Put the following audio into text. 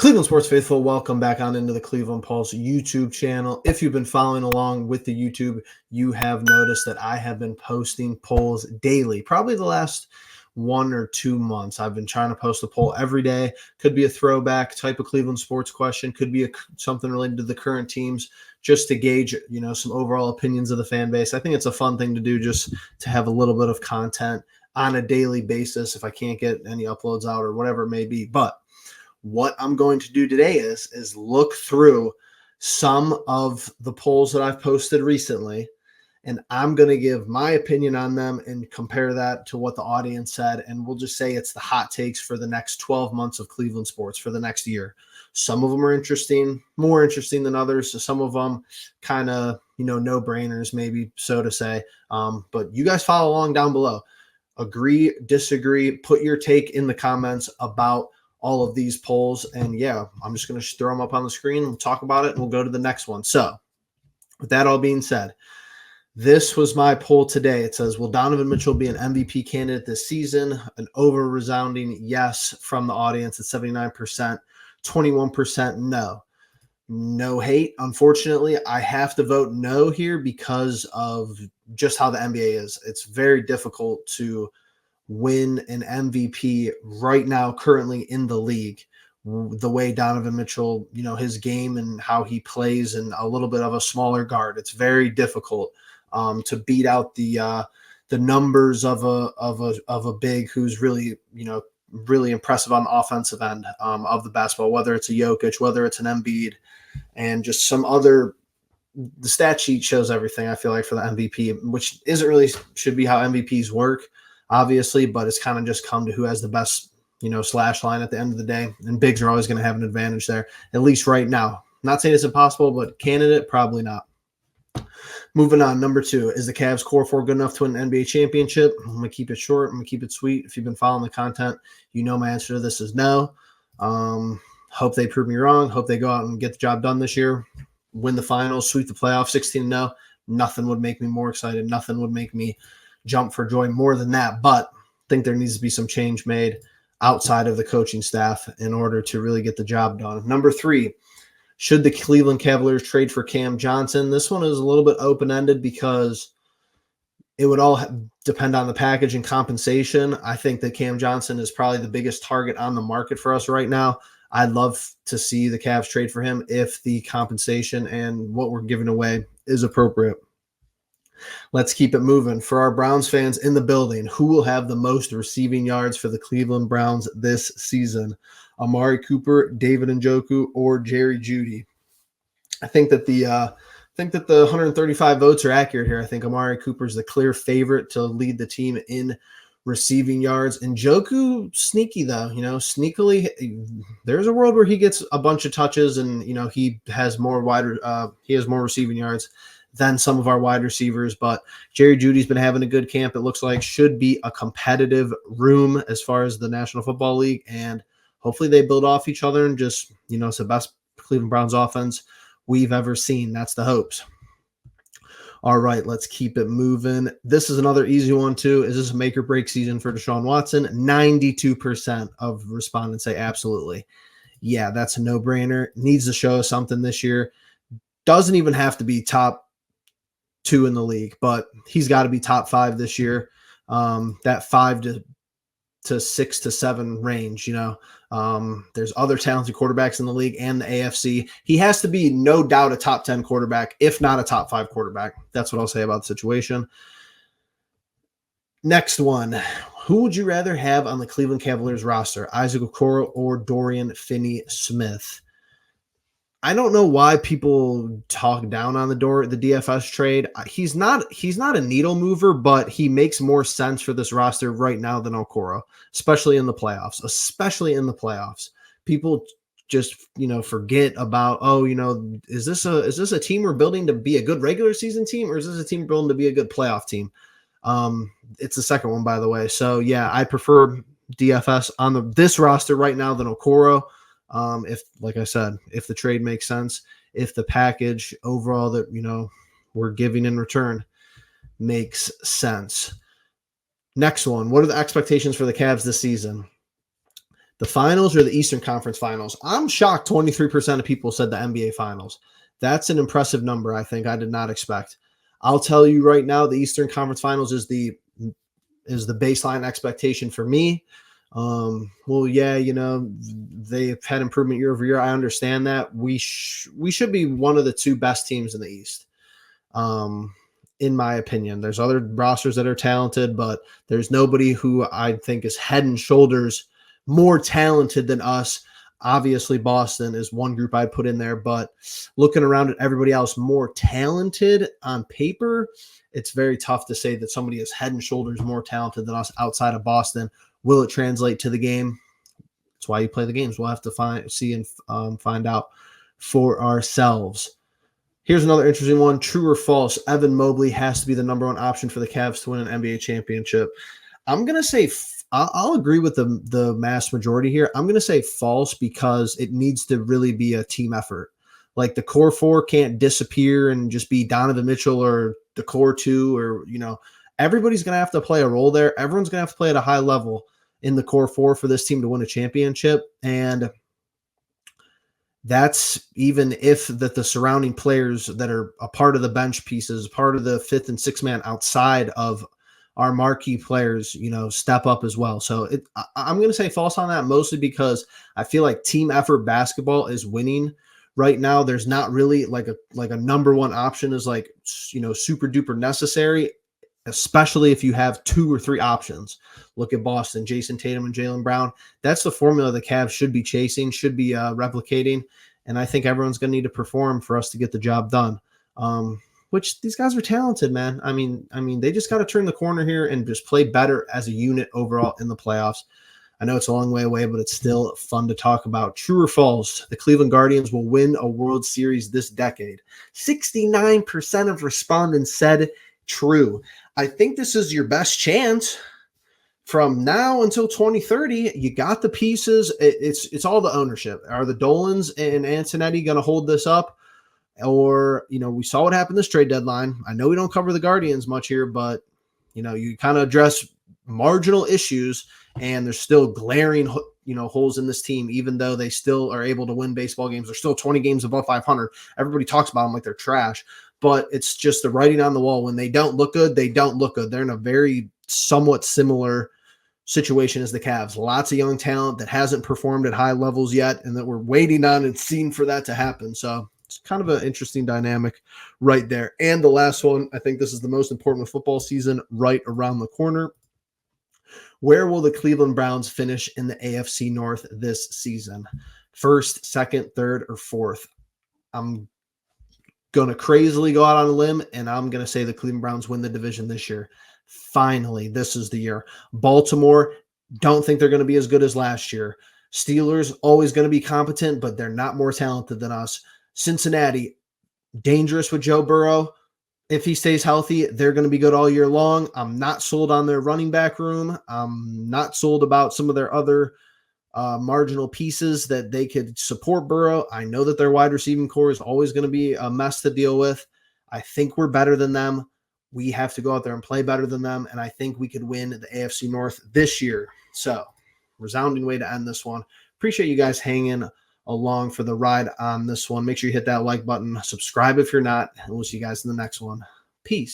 Cleveland Sports Faithful, welcome back on into the Cleveland Pulse YouTube channel. If you've been following along with the YouTube, you have noticed that I have been posting polls daily, probably the last 1 or 2 months. I've been trying to post a poll every day. Could be a throwback type of Cleveland sports question, could be something related to the current teams, just to gauge, some overall opinions of the fan base. I think it's a fun thing to do, just to have a little bit of content on a daily basis if I can't get any uploads out or whatever it may be. But what I'm going to do today is look through some of the polls that I've posted recently, and I'm going to give my opinion on them and compare that to what the audience said. And we'll just say it's the hot takes for the next 12 months of Cleveland sports for the next year. Some of them are interesting, more interesting than others. So some of them kind of, no brainers, maybe so to say. But you guys follow along down below. Agree, disagree, put your take in the comments about all of these polls. And yeah, I'm just going to throw them up on the screen. We'll talk about it and we'll go to the next one. So with that all being said, this was my poll today. It says, will Donovan Mitchell be an MVP candidate this season? An over resounding yes from the audience at 79%, 21% no. No hate. Unfortunately, I have to vote no here because of just how the NBA is. It's very difficult to win an MVP right now, currently in the league, the way Donovan Mitchell, his game and how he plays, and a little bit of a smaller guard. It's very difficult to beat out the numbers of a big who's really, really impressive on the offensive end of the basketball, whether it's a Jokic, whether it's an Embiid, and just some other. The stat sheet shows everything, I feel like, for the MVP, which isn't really should be how MVPs work, obviously, but it's kind of just come to who has the best, slash line at the end of the day. And bigs are always going to have an advantage there, at least right now. Not saying it's impossible, but candidate, probably not. Moving on, number 2, is the Cavs core 4 good enough to win an NBA championship? I'm going to keep it short. I'm going to keep it sweet. If you've been following the content, my answer to this is no. Hope they prove me wrong. Hope they go out and get the job done this year, win the finals, sweep the playoffs, 16-0. Nothing would make me more excited. Nothing would make me jump for joy more than that. But I think there needs to be some change made outside of the coaching staff in order to really get the job done. Number 3, should the Cleveland Cavaliers trade for Cam Johnson? This one is a little bit open-ended because it would all depend on the package and compensation. I think that Cam Johnson is probably the biggest target on the market for us right now. I'd love to see the Cavs trade for him if the compensation and what we're giving away is appropriate. Let's keep it moving. For our Browns fans in the building, who will have the most receiving yards for the Cleveland Browns this season? Amari Cooper, David Njoku, or Jerry Jeudy? I think that the 135 votes are accurate here. I think Amari Cooper is the clear favorite to lead the team in receiving yards. Njoku, sneaky though, sneakily, there's a world where he gets a bunch of touches and, he has more receiving yards than some of our wide receivers. But Jerry Jeudy's been having a good camp. It looks like should be a competitive room as far as the National Football League. And hopefully they build off each other and just, it's the best Cleveland Browns offense we've ever seen. That's the hopes. All right, let's keep it moving. This is another easy one, too. Is this a make or break season for Deshaun Watson? 92% of respondents say absolutely. Yeah, that's a no-brainer. Needs to show us something this year. Doesn't even have to be top 2 in the league, but he's got to be top 5 this year. That 5 to 6 to 7 range, there's other talented quarterbacks in the league and the AFC. He has to be no doubt a top 10 quarterback, if not a top 5 quarterback. That's what I'll say about the situation. Next one. Who would you rather have on the Cleveland Cavaliers roster, Isaac Okoro or Dorian Finney-Smith? I don't know why people talk down on the DFS trade. He's not a needle mover, but he makes more sense for this roster right now than Okoro, especially in the playoffs. People just, forget about, is this a team we're building to be a good regular season team, or is this a team building to be a good playoff team? It's the second one, by the way. So yeah, I prefer DFS on this roster right now than Okoro. If, like I said, if the trade makes sense, if the package overall that, we're giving in return makes sense. Next one. What are the expectations for the Cavs this season? The finals or the Eastern Conference Finals? I'm shocked 23% of people said the NBA Finals. That's an impressive number, I think. I did not expect. I'll tell you right now, the Eastern Conference Finals is the baseline expectation for me. Well, yeah, they've had improvement year over year. I understand that. We should be one of the two best teams in the East. In my opinion, there's other rosters that are talented, but there's nobody who I think is head and shoulders more talented than us. Obviously, Boston is one group I'd put in there, but looking around at everybody else more talented on paper, it's very tough to say that somebody is head and shoulders more talented than us outside of Boston. Will it translate to the game? That's why you play the games. We'll have to see and find out for ourselves. Here's another interesting one. True or false? Evan Mobley has to be the number one option for the Cavs to win an NBA championship. I'm going to say I'll agree with the mass majority here. I'm going to say false because it needs to really be a team effort. Like the core four can't disappear and just be Donovan Mitchell or the core two, or, everybody's going to have to play a role there. Everyone's going to have to play at a high level in the core four for this team to win a championship. And that's even if the surrounding players that are a part of the bench pieces, part of the fifth and sixth man outside of our marquee players, step up as well. So I'm going to say false on that, mostly because I feel like team effort basketball is winning right now. There's not really like a number one option is like, super duper necessary, especially if you have two or three options. Look at Boston, Jason Tatum and Jaylen Brown. That's the formula the Cavs should be chasing, should be replicating. And I think everyone's going to need to perform for us to get the job done. Which these guys are talented, man. I mean, they just got to turn the corner here and just play better as a unit overall in the playoffs. I know it's a long way away, but it's still fun to talk about. True or false? The Cleveland Guardians will win a World Series this decade. 69% of respondents said true. I think this is your best chance. From now until 2030, you got the pieces. It's all the ownership. Are the Dolans and Antonetti going to hold this up? Or, we saw what happened this trade deadline. I know we don't cover the Guardians much here, but, you kind of address marginal issues, and there's still glaring, holes in this team, even though they still are able to win baseball games. They're still 20 games above 500. Everybody talks about them like they're trash, but it's just the writing on the wall. When they don't look good, they don't look good. They're in a very somewhat similar situation as the Cavs. Lots of young talent that hasn't performed at high levels yet, and that we're waiting on and seeing for that to happen. So it's kind of an interesting dynamic right there. And the last one, I think this is the most important football season right around the corner. Where will the Cleveland Browns finish in the AFC North this season? First, second, third, or fourth? I'm going to crazily go out on a limb, and I'm going to say the Cleveland Browns win the division this year. Finally, this is the year. Baltimore, don't think they're going to be as good as last year. Steelers, always going to be competent, but they're not more talented than us. Cincinnati, dangerous with Joe Burrow. If he stays healthy, they're going to be good all year long. I'm not sold on their running back room. I'm not sold about some of their other marginal pieces that they could support Burrow. I know that their wide receiving core is always going to be a mess to deal with. I think we're better than them. We have to go out there and play better than them, and I think we could win the AFC North this year. So, resounding way to end this one. Appreciate you guys hanging along for the ride on this one. Make sure you hit that like button, subscribe if you're not, and we'll see you guys in the next one. Peace.